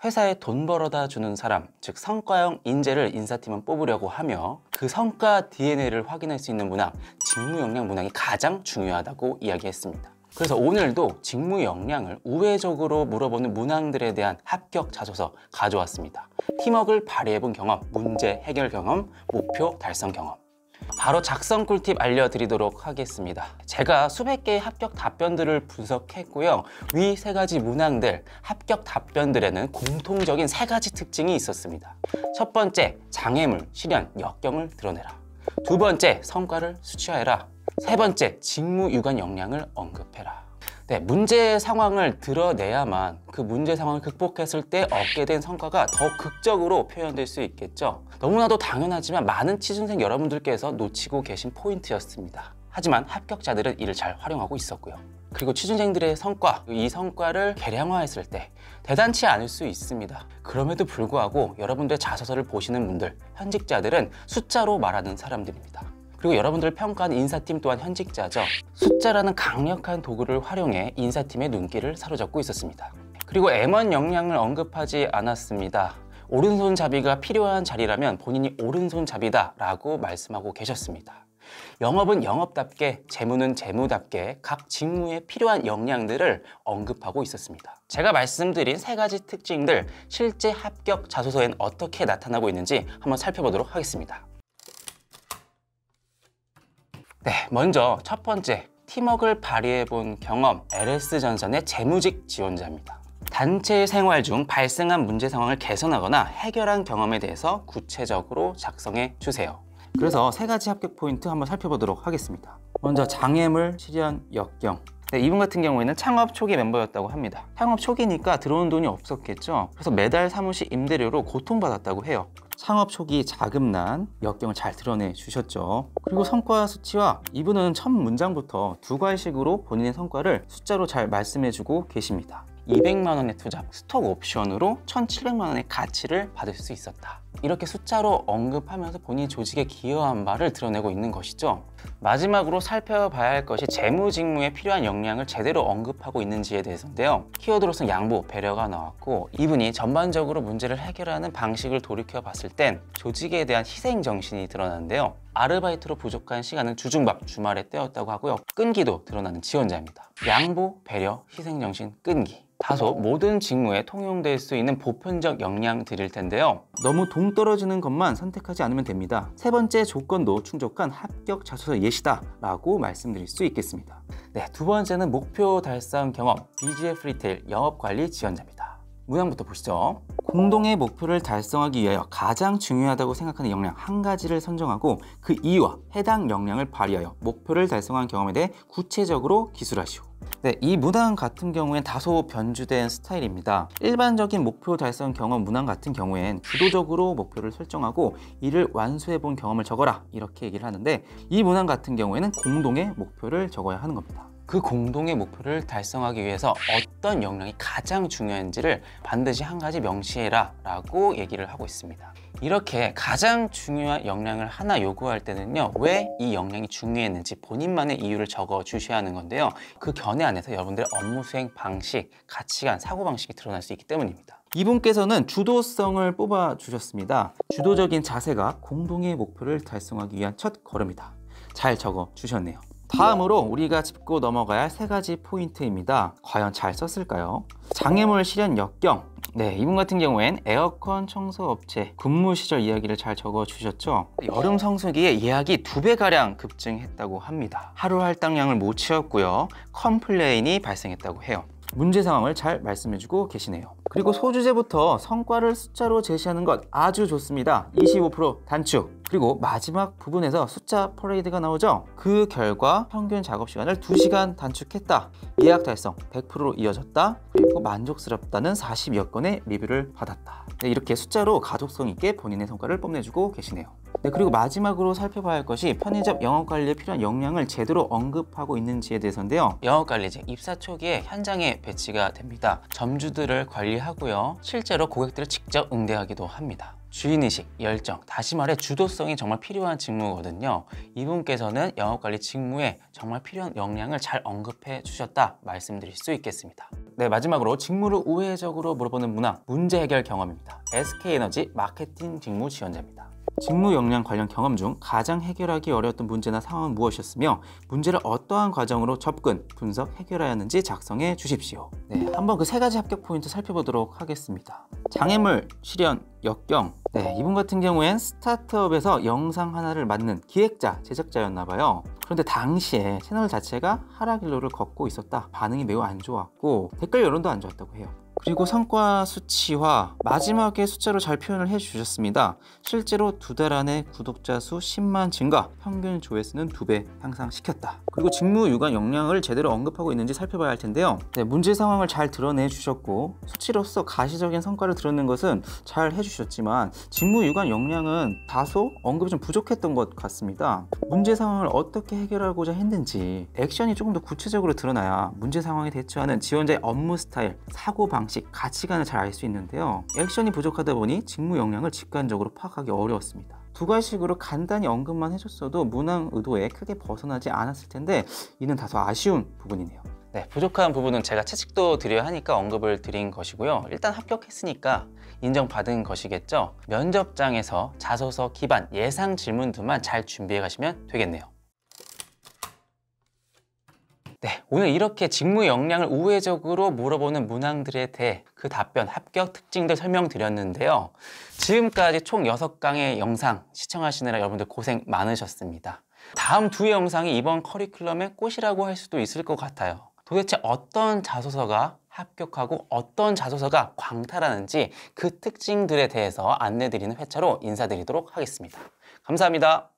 회사에 돈 벌어다 주는 사람, 즉 성과형 인재를 인사팀은 뽑으려고 하며 그 성과 DNA를 확인할 수 있는 문항, 직무 역량 문항이 가장 중요하다고 이야기했습니다. 그래서 오늘도 직무 역량을 우회적으로 물어보는 문항들에 대한 합격 자소서 가져왔습니다. 팀워크를 발휘해본 경험, 문제 해결 경험, 목표 달성 경험. 바로 작성 꿀팁 알려드리도록 하겠습니다. 제가 수백 개의 합격 답변들을 분석했고요. 위 세 가지 문항들, 합격 답변들에는 공통적인 세 가지 특징이 있었습니다. 첫 번째, 장애물, 실현, 역경을 드러내라. 두 번째, 성과를 수치화해라. 세 번째, 직무 유관 역량을 언급해라. 네, 문제 상황을 드러내야만 그 문제 상황을 극복했을 때 얻게 된 성과가 더 극적으로 표현될 수 있겠죠. 너무나도 당연하지만 많은 취준생 여러분들께서 놓치고 계신 포인트였습니다. 하지만 합격자들은 이를 잘 활용하고 있었고요. 그리고 취준생들의 성과, 이 성과를 계량화했을 때 대단치 않을 수 있습니다. 그럼에도 불구하고 여러분들의 자소서를 보시는 분들, 현직자들은 숫자로 말하는 사람들입니다. 그리고 여러분들을 평가하는 인사팀 또한 현직자죠. 숫자라는 강력한 도구를 활용해 인사팀의 눈길을 사로잡고 있었습니다. 그리고 M1 역량을 언급하지 않았습니다. 오른손잡이가 필요한 자리라면 본인이 오른손잡이다 라고 말씀하고 계셨습니다. 영업은 영업답게, 재무는 재무답게 각 직무에 필요한 역량들을 언급하고 있었습니다. 제가 말씀드린 세 가지 특징들, 실제 합격 자소서엔 어떻게 나타나고 있는지 한번 살펴보도록 하겠습니다. 네, 먼저 첫 번째, 팀워크를 발휘해본 경험, LS전선의 재무직 지원자입니다. 단체 생활 중 발생한 문제 상황을 개선하거나 해결한 경험에 대해서 구체적으로 작성해 주세요. 그래서 세 가지 합격 포인트 한번 살펴보도록 하겠습니다. 먼저 장애물, 실현, 역경. 네, 이분 같은 경우에는 창업 초기 멤버였다고 합니다. 창업 초기니까 들어온 돈이 없었겠죠. 그래서 매달 사무실 임대료로 고통받았다고 해요. 창업 초기 자금난, 역경을 잘 드러내 주셨죠. 그리고 성과 수치화, 이분은 첫 문장부터 두 가지식으로 본인의 성과를 숫자로 잘 말씀해 주고 계십니다. 200만 원의 투자, 스톡 옵션으로 1,700만 원의 가치를 받을 수 있었다. 이렇게 숫자로 언급하면서 본인이 조직에 기여한 바를 드러내고 있는 것이죠. 마지막으로 살펴봐야 할 것이 재무 직무에 필요한 역량을 제대로 언급하고 있는지에 대해서인데요. 키워드로서 양보, 배려가 나왔고, 이분이 전반적으로 문제를 해결하는 방식을 돌이켜 봤을 땐 조직에 대한 희생 정신이 드러나는데요. 아르바이트로 부족한 시간은 주중밥, 주말에 떼었다고 하고요. 끈기도 드러나는 지원자입니다. 양보, 배려, 희생 정신, 끈기. 다소 모든 직무에 통용될 수 있는 보편적 역량 드릴 텐데요. 너무 동떨어지는 것만 선택하지 않으면 됩니다. 세 번째 조건도 충족한 합격 자소서 예시다 라고 말씀드릴 수 있겠습니다. 네, 두 번째는 목표 달성 경험, BGF 리테일 영업관리 지원자입니다. 문항부터 보시죠. 공동의 목표를 달성하기 위하여 가장 중요하다고 생각하는 역량 한 가지를 선정하고 그 이유와 해당 역량을 발휘하여 목표를 달성한 경험에 대해 구체적으로 기술하시오. 네, 이 문항 같은 경우엔 다소 변주된 스타일입니다. 일반적인 목표 달성 경험 문항 같은 경우엔 주도적으로 목표를 설정하고 이를 완수해 본 경험을 적어라 이렇게 얘기를 하는데, 이 문항 같은 경우에는 공동의 목표를 적어야 하는 겁니다. 그 공동의 목표를 달성하기 위해서 어떤 역량이 가장 중요한지를 반드시 한 가지 명시해라 라고 얘기를 하고 있습니다. 이렇게 가장 중요한 역량을 하나 요구할 때는요, 왜 이 역량이 중요했는지 본인만의 이유를 적어 주셔야 하는 건데요. 그 견해 안에서 여러분들의 업무 수행 방식, 가치관, 사고방식이 드러날 수 있기 때문입니다. 이분께서는 주도성을 뽑아 주셨습니다. 주도적인 자세가 공동의 목표를 달성하기 위한 첫 걸음이다. 잘 적어 주셨네요. 다음으로 우리가 짚고 넘어가야 할 세 가지 포인트입니다. 과연 잘 썼을까요? 장애물 실현 역경. 네, 이분 같은 경우엔 에어컨 청소업체 근무 시절 이야기를 잘 적어 주셨죠. 여름 성수기에 예약이 2배가량 급증했다고 합니다. 하루 할당량을 못 채웠고요. 컴플레인이 발생했다고 해요. 문제 상황을 잘 말씀해주고 계시네요. 그리고 소주제부터 성과를 숫자로 제시하는 것 아주 좋습니다. 25% 단축. 그리고 마지막 부분에서 숫자 퍼레이드가 나오죠. 그 결과 평균 작업 시간을 2시간 단축했다. 예약 달성 100%로 이어졌다. 그리고 만족스럽다는 40여 건의 리뷰를 받았다. 네, 이렇게 숫자로 가독성 있게 본인의 성과를 뽐내주고 계시네요. 네, 그리고 마지막으로 살펴봐야 할 것이 편의점 영업관리에 필요한 역량을 제대로 언급하고 있는지에 대해서인데요. 영업관리직 입사 초기에 현장에 배치가 됩니다. 점주들을 관리하고요. 실제로 고객들을 직접 응대하기도 합니다. 주인의식, 열정, 다시 말해 주도성이 정말 필요한 직무거든요. 이분께서는 영업관리 직무에 정말 필요한 역량을 잘 언급해 주셨다 말씀드릴 수 있겠습니다. 네, 마지막으로 직무를 우회적으로 물어보는 문항, 문제 해결 경험입니다. SK에너지 마케팅 직무 지원자입니다. 직무 역량 관련 경험 중 가장 해결하기 어려웠던 문제나 상황은 무엇이었으며 문제를 어떠한 과정으로 접근, 분석, 해결하였는지 작성해 주십시오. 네, 한번 그 세 가지 합격 포인트 살펴보도록 하겠습니다. 장애물, 실현, 역경. 네, 이분 같은 경우엔 스타트업에서 영상 하나를 만든 기획자, 제작자였나 봐요. 그런데 당시에 채널 자체가 하락일로를 걷고 있었다. 반응이 매우 안 좋았고 댓글 여론도 안 좋았다고 해요. 그리고 성과 수치화, 마지막에 숫자로 잘 표현을 해주셨습니다. 실제로 2달 안에 구독자 수 10만 증가, 평균 조회수는 2배 향상시켰다. 그리고 직무 유관 역량을 제대로 언급하고 있는지 살펴봐야 할 텐데요. 네, 문제 상황을 잘 드러내 주셨고 수치로서 가시적인 성과를 드러낸 것은 잘 해주셨지만 직무 유관 역량은 다소 언급이 좀 부족했던 것 같습니다. 문제 상황을 어떻게 해결하고자 했는지 액션이 조금 더 구체적으로 드러나야 문제 상황에 대처하는 지원자의 업무 스타일, 사고방식, 가치관을 잘 알 수 있는데요. 액션이 부족하다 보니 직무 역량을 직관적으로 파악하기 어려웠습니다. 두 가지식으로 간단히 언급만 해줬어도 문항 의도에 크게 벗어나지 않았을 텐데 이는 다소 아쉬운 부분이네요. 네, 부족한 부분은 제가 채찍도 드려야 하니까 언급을 드린 것이고요. 일단 합격했으니까 인정받은 것이겠죠. 면접장에서 자소서 기반 예상 질문들만 잘 준비해 가시면 되겠네요. 네, 오늘 이렇게 직무 역량을 우회적으로 물어보는 문항들에 대해 그 답변, 합격 특징들 설명드렸는데요. 지금까지 총 6강의 영상 시청하시느라 여러분들 고생 많으셨습니다. 다음 2 영상이 이번 커리큘럼의 꽃이라고 할 수도 있을 것 같아요. 도대체 어떤 자소서가 합격하고 어떤 자소서가 광탈하는지 그 특징들에 대해서 안내드리는 회차로 인사드리도록 하겠습니다. 감사합니다.